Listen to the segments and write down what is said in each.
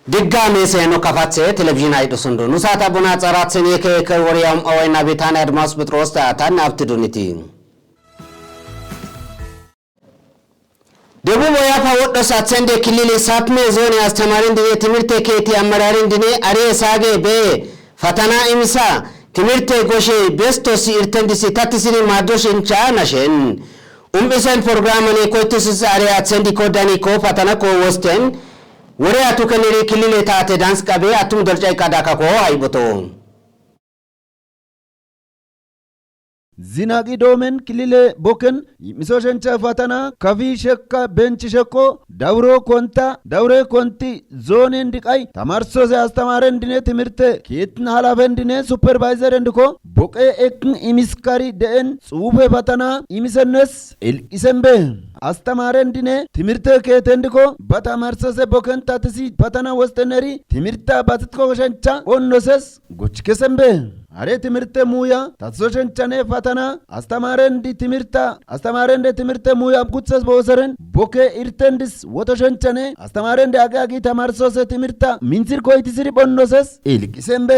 ድጋሜ ሰኖ ከፋቼ ቴሌቪዥን አይዱስንዱ ኑሳታ ቡና ጸራት ሰኔከ ከወሪያም አወይና ቤታና አድማስ ጴጥሮስ ታታና አብትዱኒቲ ደቡብ ወያፋ ወደሳት ሰንዴ ክልል ሳትሜ ዞን ያስተማሪ እንደ ትምህርት ከቲ አመራሪ እንደ አሬ ሳጌ በ ፈተና ኢምሳ ትምህርት ጎሼ ቤስቶስ ኢርተንዲሲ ታትሲኒ ማዶሽ እንቻ ናሸን ኡምቢሰን ፕሮግራም ኔ ኮይቱስ አሬያት ሰንዲ ኮዳኒ ኮ ፈተና ኮ ወስተን ወሪያቱ ከኔሪ ክልል ታተ ዳንስ ቀበ አቱም ደርጫይ ካዳካኮ አይቦቶ ዚናቂ ዶመን ክልል ቦከን ሚሶሸንቻ ፈተና ከፊ ሸካ ቤንች ሸኮ ዳውሬ ኮንቲ ዞን እንዲቃይ ተማርሶ አስተማረ እንድኔ ትምህርት ኬትን ሐላፈ እንድኔ ሱፐርቫይዘር እንድኮ ቦቄ ኤክን ኢሚስካሪ ደን ጽሁፈ ፈተና ኢሚሰነስ ኤልቂሰምበ አስተማረ እንድኔ ትምህርት ኬት እንድኮ በተማርሶ ቦከን ታትሲ ፈተና ወስተነሪ ትምህርት ባትትኮ ሸንቻ ኦኖሰስ ጎችከሰምበ አሬ ትምህርት ሙያ ታትሶሸንቻኔ ፈተና አስተማረንዲ ትምህርት ሙያ ጉትሰስ በወሰረን ቦኬ ኢርተንድስ ወተሸንቻኔ አስተማረንዲ አጋጊ ተማርሶሰ ትምህርት ሚንሲር ኮይትስሪ ቦኖሰስ ኤልቂሰምበ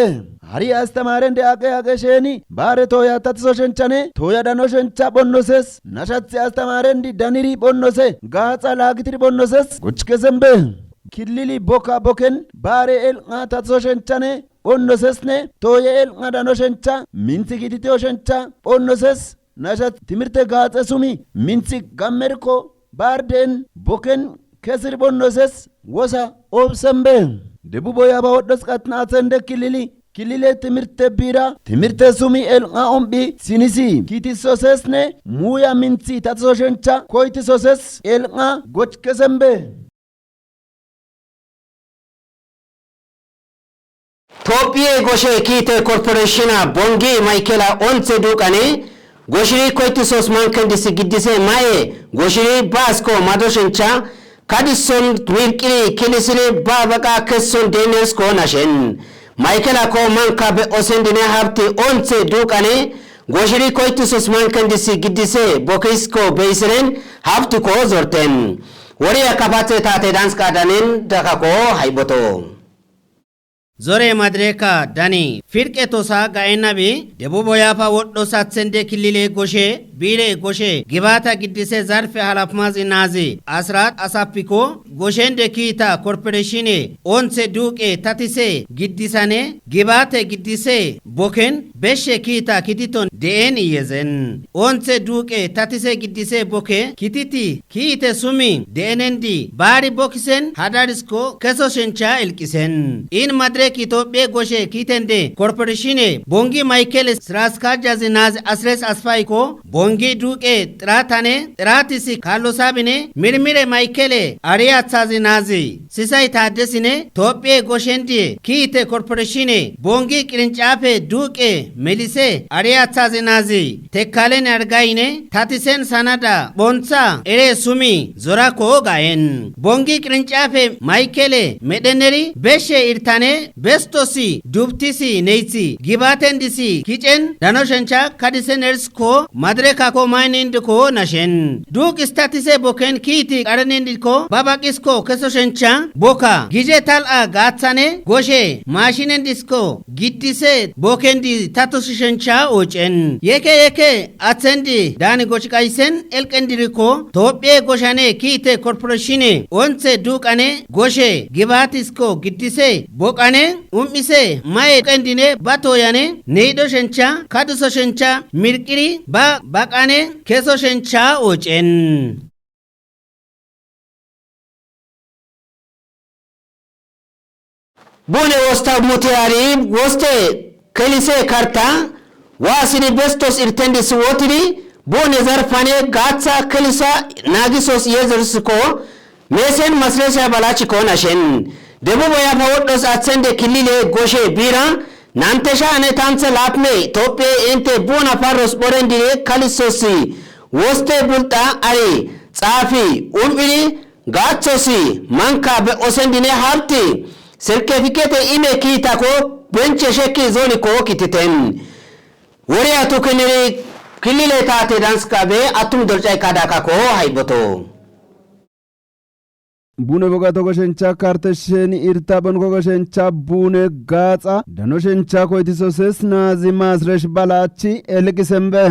አሪ አስተማረንዲ አጋገ ሸኒ ባረ ቶያ ታትሶሸንቻኔ ቶያ ዳኖሸንቻ ቦኖሰስ ናሻት አስተማረንዲ ዳኒሪ ቦኖሰ ጋጻ ላግትሪ ቦኖሰስ ጎችከሰምበ ክልሊ ቦካ ቦከን ባረ ኤል ታትሶሸንቻኔ ኦኖሰስኔ ቶየል ማዳኖሸንቻ ሚንሲ ጊዲቴዎሸንቻ ኦኖሰስ ናሻት ትምህርት ጋጸሱሚ ሚንሲ ጋመርኮ ባርደን ቦከን ከስር ቦኖሰስ ወሳ ኦብሰምበ ደቡብ ወያባ ወደስ ቀጥናተንደ ክልሌ ትምህርት ቢራ ትምህርት ሱሚ ኤልቃ ኦምቢ ሲኒሲ ኪቲሶሰስኔ ሙያ ሚንሲ ታትሶሸንቻ ኮይቲሶሰስ ኤልቃ ጎችከሰምበ ቶፒዬ ጎሼ ኪቴ ኮርፖሬሽና ቦንጊ ማይኬላ ኦንሴ ዱቃኔ ጎሽሪ ኮይቱሶስ ማንከንዲስ ግዲሴ ማዬ ጎሽሪ ባስኮ ማዶሽንቻ ካዲሶን ዊርቂሪ ኪሊስሪ ባበቃ ከሶን ዴኔስ ኮናሸን ማይኬላ ኮ ማንካ በኦሴንዲኔ ሀብቲ ኦንሴ ዱቃኔ ጎሽሪ ኮይቱሶስ ማንከንዲስ ግዲሴ ቦኪስኮ በይስሬን ሀብቲ ኮ ዞርቴን ወሪያ ካፋቴ ታቴ ዳንስ ካዳኔን ደካኮ ሃይቦቶ ዞሬ ማድሬካ ዳኒ ፊርቄ ቶሳ ጋኤናቢ ደቡብ ወያፋ ወዶ ሳትሰንዴ ክልሌ ጎሼ ቢሬ ጎሼ ግባታ ግዲሴ ዛርፌ ሐላፍማዝ ናዚ አስራት አሳፒኮ ጎሼንደ ኪታ ኮርፖሬሽኔ ኦንሴ ዱቄ ታቲሴ ግዲሳኔ ግባቴ ግዲሴ ቦኬን በሼ ኪታ ኪቲቶን ዴን ይየዘን ኦንሴ ዱቄ ታቲሴ ግዲሴ ቦኬ ኪቲቲ ኪቴ ሱሚ ዴነንዲ ባሪ ቦክሰን ሃዳሪስኮ ከሶሸንቻ ኤልቂሰን ኢን ማድሬ ኢትዮጵያ ጎሼ ኪተንዴ ኮርፖሬሽኔ ቦንጊ ማይኬል ስራስካጃዝ ናዝ አስሬስ አስፋይኮ ቦንጊ ዱቄ ጥራታኔ ጥራቲሲ ካሎሳቢኔ ሚርሚሬ ማይኬል አሪያጻዝ ናዝ ሲሳይ ታደሲኔ ኢትዮጵያ ጎሼንዲ ኪቴ ኮርፖሬሽኔ ቦንጊ ቅርንጫፌ ዱቄ ሜሊሴ አሪያጻዝ ናዝ ተካሌን አርጋይኔ ታቲሰን ሰናዳ ቦንሳ ኤሬ ሱሚ ዞራኮ ጋየን ቦንጊ ቅርንጫፌ ማይኬል ሜደነሪ በሼ ኢርታኔ ቤስቶሲ ዱብቲሲ ነይሲ ጊባቴንዲሲ ኪጨን ዳኖሸንቻ ካዲሰነርስኮ ማድሬካኮ ማይኔንድኮ ናሸን ዱቅ ስታቲሴ ቦኬን ኪቲ ቀረኔንድኮ ባባቂስኮ ከሶሸንቻ ቦካ ጊዜ ታልአ ጋታኔ ጎሼ ማሽኔንዲስኮ ጊዲሴ ቦኬንዲ ታቶሽሸንቻ ኦጨን የኬ አትሰንዲ ዳኒ ጎችቃይሰን ኤልቀንዲሪኮ ኢትዮጵያ ጎሻኔ ኪቴ ኮርፖሬሽኔ ኦንሴ ዱቃኔ ጎሼ ጊባቲስኮ ጊዲሴ ቦቃኔ ኡምኢሴ ማዬ ቀንዲኔ ባቶያኔ ኔዶ ሸንቻ ካዱሶ ሸንቻ ሚርቂሪ ባቃኔ ኬሶ ሸንቻ ኦጨን ቡኔ ወስታ ሙቲያሪ ወስቴ ከሊሴ ካርታ ዋሲኒ ቤስቶስ ኢርተንዲስ ወትሪ ቡኔ ዘርፋኔ ጋጻ ከሊሳ ናጊሶስ የዘርስኮ ሜሴን መስረሻ ባላቺ ኮናሸን ደቡብ ወያፋ ወዶስ አትሰንዴ ክልሌ ጎሼ ቢራ ናንተሻ አነታንሰ ላፕሜ ኢትዮጵያ ኤንቴ ቡና ፋሮስ ቦረንዲኔ ካሊሶሲ ወስቴ ቡልጣ አሪ ጻፊ ኡምኢኒ ጋቾሲ ማንካ በኦሰንዲኔ ሀብቲ ሰርቲፊኬት ኢሜ ኪታኮ ቤንቼ ሸኪ ዞኒኮ ኪቲቴን ወሪያቱ ክልሌ ታቴ ዳንስ ካቤ አቱም ደርጫይ ካዳካኮ ሃይቦቶ bune boga togoshencha kartesheni irta bon gogoshencha bune gaza danoshencha koitisoses nazi masresh balachi elkisembe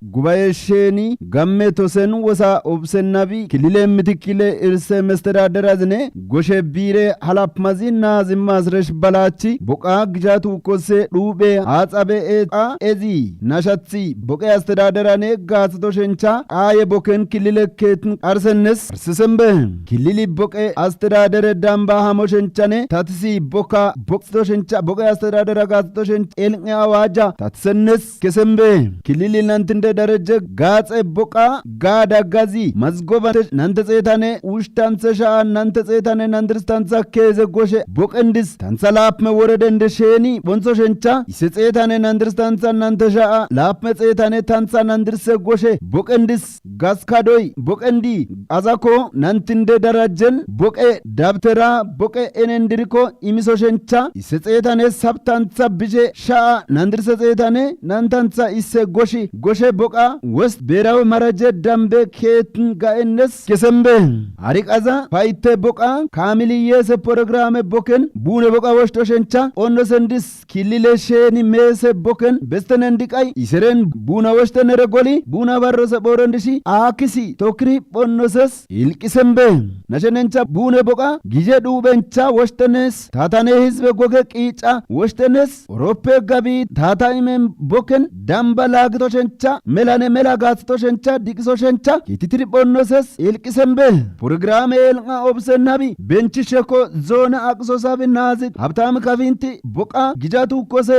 gubaye sheni gamme tosen wasa obsen nabi kilile mitikile irse mesteraderazne goshe bire halap mazin nazi masresh balachi boqa gjatu kose dube hatsabe ezi nashatsi boqa asteraderane gazto shencha aye boken kilile ketn arsenes arsembe kilili boqa astradere damba hamoshenchane tatsi boka boksto shencha boqa astradere gazto shencha elnge awaja tatsenes kesembe kilili nantinde daraje gaze boqa gada gazi mazgoba nante zetane ushtanse sha nante zetane nandirstanza keze goshe boqendis tansalapme woredende sheni bonso shencha isetsetane nandirstanza nante sha lapme tsetane tansa nandirse goshe boqendis gaskadoi boqendi azako nantinde darajen boqe dabtera boqe enendiriko imiso shencha isetsetane sabtanza bije sha nandirse tsetane nantanza isse goshi goshe boqa west berawe maraje dambe ketn gaennes kesembe ariqaza paite boqa kamiliyese programe boken bune boqa woshto shencha onno sendis kilile sheni mese boken bestenendiqai iseren buna woshtenere goli buna barrose borondishi akisi tokri bonnoses ilqisembe nashenencha bune boqa gije dubencha woshtenes tatane hizbe goge qica woshtenes europe gabi tata imen boken damba lagto shencha melane mela gatto shencha dikiso shencha kititri bonnoses ilqisembe programe elqa obsenabi benchi sheko zona aqso sabi nazit habtam kavinti boqa gijatu kose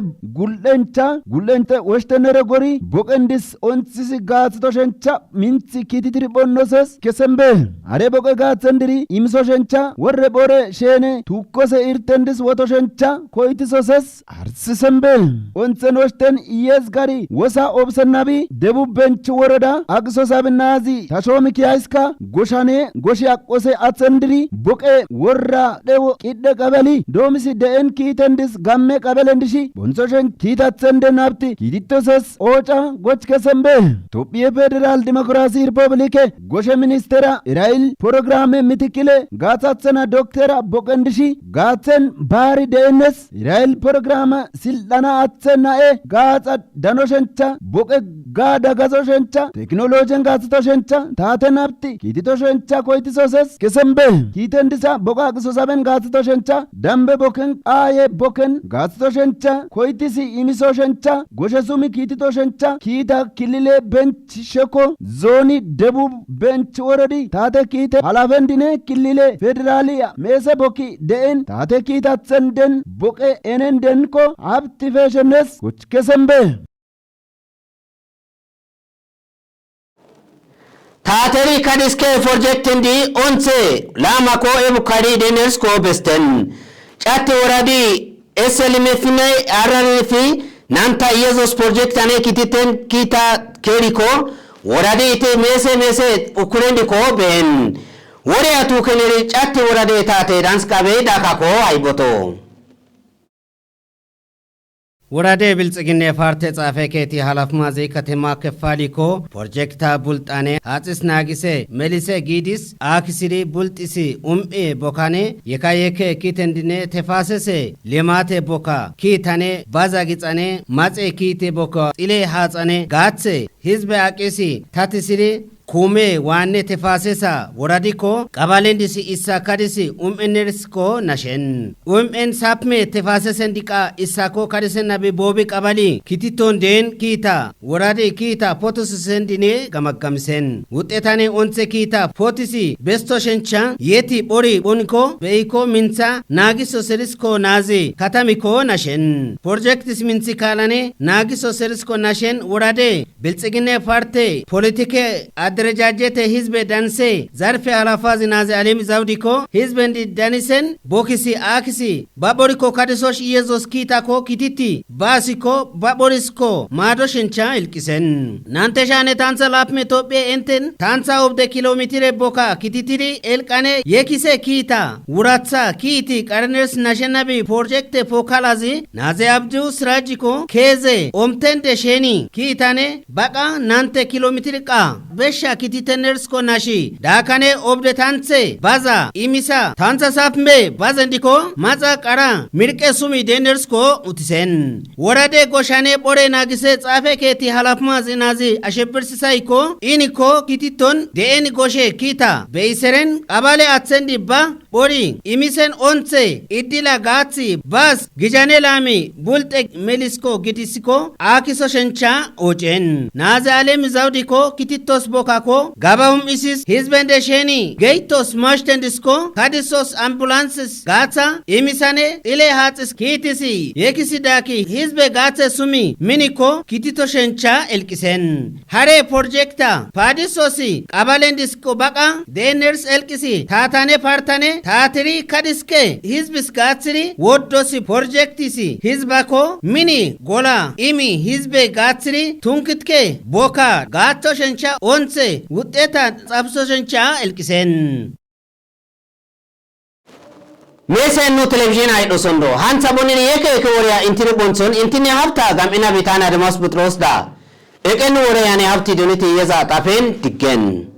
gullente woshtenere gori boqendis onsisi gatto shencha minti kititri bonnoses kesembe are boqa gatsendiri imso shencha worre bore shene tukose irtendis woto shencha koitisoses arsisembe onsen woshten yes gari wosa obsenabi debu bench worada aqso sabi nazi tashomi kiaiska goshane goshi aqose atsendiri boqe worra dewo qidde qabali domisi deen kitendis gamme qabelendishi bonsoshen kitatsende napti kititoses ocha goch kesembe Tophiye Federal Democracy Republic goshe ministera Irail programe mitikile gatsatsena doktera boqendishi gatsen bari deenes Irail programa sildana atsena gatsa danoshencha boqe gada gazoshencha teknolojen gatsoshencha tatenapti kititoshencha koitisoses kesembe kitendisa boqa aqsosaben gatsoshencha dambe boken aye boken gatsoshencha koitisi imisoshencha goshesumi kititoshencha kita kilile bench sheko zoni debu bench woradi tate kite halafendine kilile federalia mese boki deen tate kita tsenden boqe enenden ko aptifeshenes kuch kesembe Tateri kadiske projektindi onse lama ko ebukari deners ko besten chatte woradi SLMFNA RRF nanta yezos project ane kititen kita keriko woradi ite mese ukurendi ko ben wore atu keneri chatte worade tate danskabe dakako aiboto ወራዴ ብልጽግና ፓርቲ ጻፈ ከቲ ሐላፍ ማዜ ከተማ ከፋሊኮ ፕሮጀክታ ቡልጣኔ አጽስ ናጊሴ ሜሊሴ ጊዲስ አክሲሪ ቡልጢሲ ቦካኔ የካየከ ኪተንዲኔ ተፋሰሰ ለማቴ ቦካ ኪታኔ ባዛጊጻኔ ማጼ ኪቴ ቦካ ጢሌ ሐጻኔ ጋጼ ህዝብ አቄሲ ታትሲሪ ኩሜ ዋኔ ተፋሰሳ ወራዲኮ ቀባሌንዲሲ ኢሳካዲሲ ኡምኤነርስኮ ናሸን ኡምኤን ሳፕሜ ተፋሰሰን ዲቃ ኢሳኮ ካዲሰና ቦቢ ቀባሊ ኪቲቶን ዴን ኪታ ወራዲ ኪታ ፖቶስ ሰንዲኔ ገመገምሰን ውጤታኔ ኦንሴ ኪታ ፖቲሲ ቤስቶ ሸንቻ የቲ ቦሪ ቦንኮ በኢኮ ሚንሳ ናጊሶ ሰሪስኮ ናዚ ካታሚኮ ናሸን ፕሮጀክትስ ሚንሲ ካላኔ ናጊሶ ሰሪስኮ ናሸን ወራዴ ብልጽግና ፓርቲ ፖለቲኬ አደረጃጀት ህዝብ ዳንሴ ዛርፈ አላፋዝ ናዚ አለም ዛውዲኮ ህዝብ እንዲ ዳንሰን ቦክሲ አክሲ ባቦሪኮ ካደሶሽ ኢየሱስ ኪታኮ ኪቲቲ ባሲኮ ባቦሪስኮ ማዶሽንቻ ኢልቂሰን ናንተሻኔ ታንሳ ላፕሜ ኢትዮጵያ እንትን ታንሳ ኦብደ ኪሎሜትር ቦካ ኪቲቲሪ ኤልቃኔ የኪሴ ኪታ ውራትሳ ኪቲ ቀርነርስ ናሽናቢ ፕሮጀክት ፎካላዚ ናዚ አብዱ ስራጂኮ ኬዜ ኦምተንደ ሼኒ ኪታኔ ባቃ ናንተ ኪሎሜትር ቃ በሻ gasha kititeners ko nashi dakane obde tanse baza imisa tansa sapme bazendiko maza qara mirqe sumi deners ko utisen worade goshane bore nagise tsafe keti halafma zinazi ashebirsisai ko iniko kititon deeni goshe kita beiseren abale atsendi ba bori imisen onse idila gatsi bas gijane lami bulte melisko gitisiko akiso shencha ojen naze alem zaudiko kititos bokako gabahum isis hizbende sheni geitos mashtendisko kadisos ambulances gatsa imisane ile hatsis kitisi yekisi daki hizbe gatse sumi miniko kitito shencha elkisen hare projekta padisosi qabalendisko baka deners elkisi tatane partane tatiri kadiske hizbis gatsiri woddosi projektisi hizbako mini gola imi hizbe gatsiri tunkitke boka gatto shencha onse uteta tsabso shencha elkisen Mesen no television ay do sondo hansa bonini yeke woriya intini bonson intini hafta gamina bitana de mas butros da eken woriya ne hafti doniti yeza tafen tiken